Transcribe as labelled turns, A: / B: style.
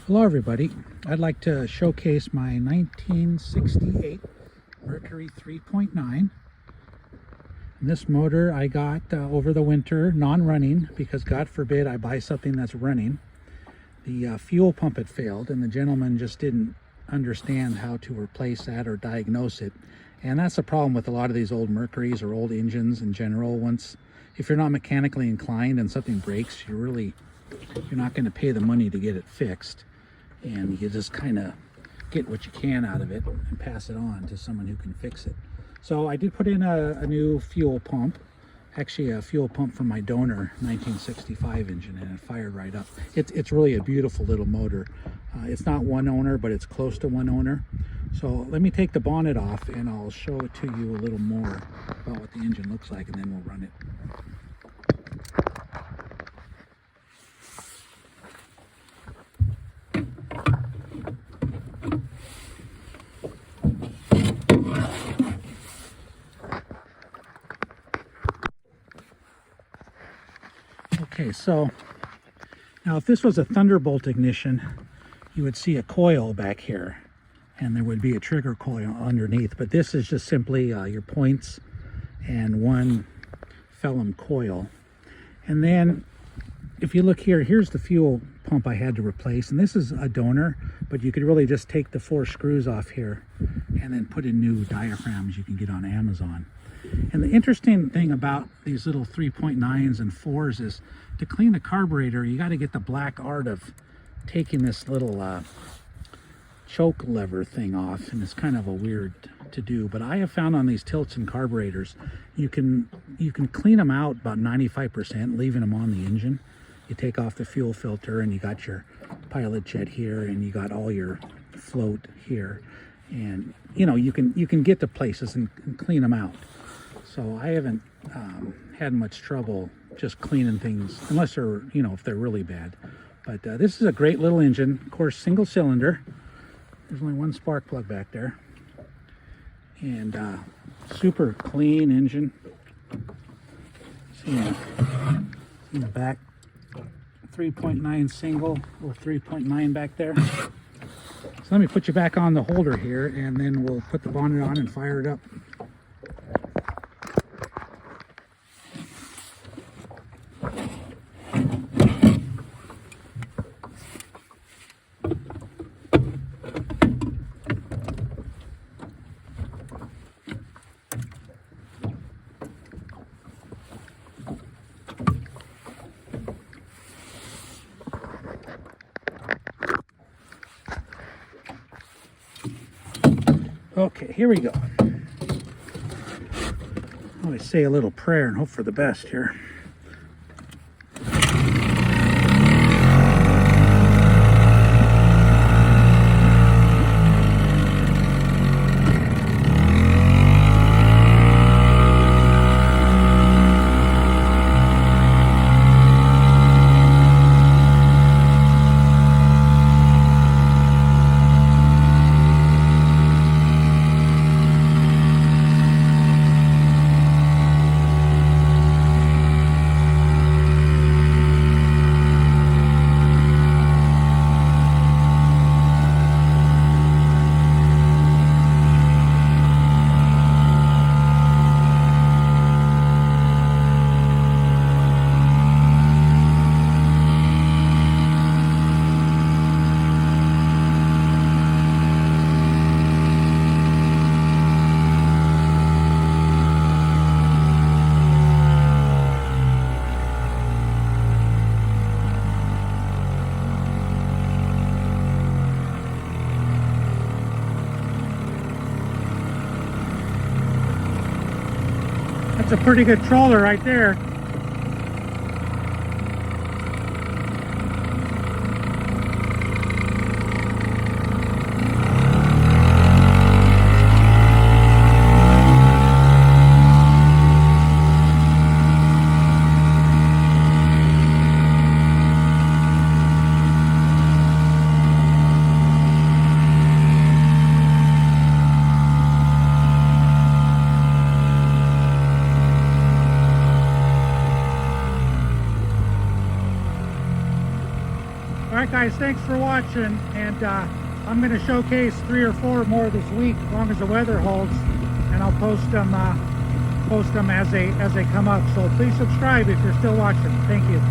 A: Hello everybody, I'd like to showcase my 1968 Mercury 3.9. And this motor I got over the winter non-running because God forbid I buy something that's running. The fuel pump had failed and the gentleman just didn't understand how to replace that or diagnose it. And that's the problem with a lot of these old Mercurys or old engines in general. If you're not mechanically inclined and something breaks, you're not going to pay the money to get it fixed. And you just kind of get what you can out of it and pass it on to someone who can fix it. So I did put in a new fuel pump, actually a fuel pump from my donor 1965 engine, and it fired right up. It's really a beautiful little motor. It's not one owner, but it's close to one owner. So let me take the bonnet off and I'll show it to you a little more about what the engine looks like, and then we'll run it. Okay, so now if this was a Thunderbolt ignition, you would see a coil back here and there would be a trigger coil underneath, but this is just simply your points and one Phelim coil. And then if you look here, here's the fuel pump I had to replace, and this is a donor, but you could really just take the 4 screws off here and then put in new diaphragms you can get on Amazon. And the interesting thing about these little 3.9s and 4s is to clean the carburetor, you got to get the black art of taking this little choke lever thing off, and it's kind of a weird to do. But I have found on these Tilton carburetors, you can clean them out about 95%, leaving them on the engine. You take off the fuel filter and you got your pilot jet here and you got all your float here, and you can get to places and clean them out. So I haven't had much trouble just cleaning things, unless they're, if they're really bad. But this is a great little engine, of course, single cylinder. There's only one spark plug back there. And super clean engine. See in the back, 3.9 single, or 3.9 back there. So let me put you back on the holder here, and then we'll put the bonnet on and fire it up. Okay, here we go. I'm going to say a little prayer and hope for the best here. That's a pretty good trawler right there. guys, thanks for watching, and I'm going to showcase 3 or 4 more this week as long as the weather holds, and I'll post them as they come up. So please subscribe if you're still watching. Thank you.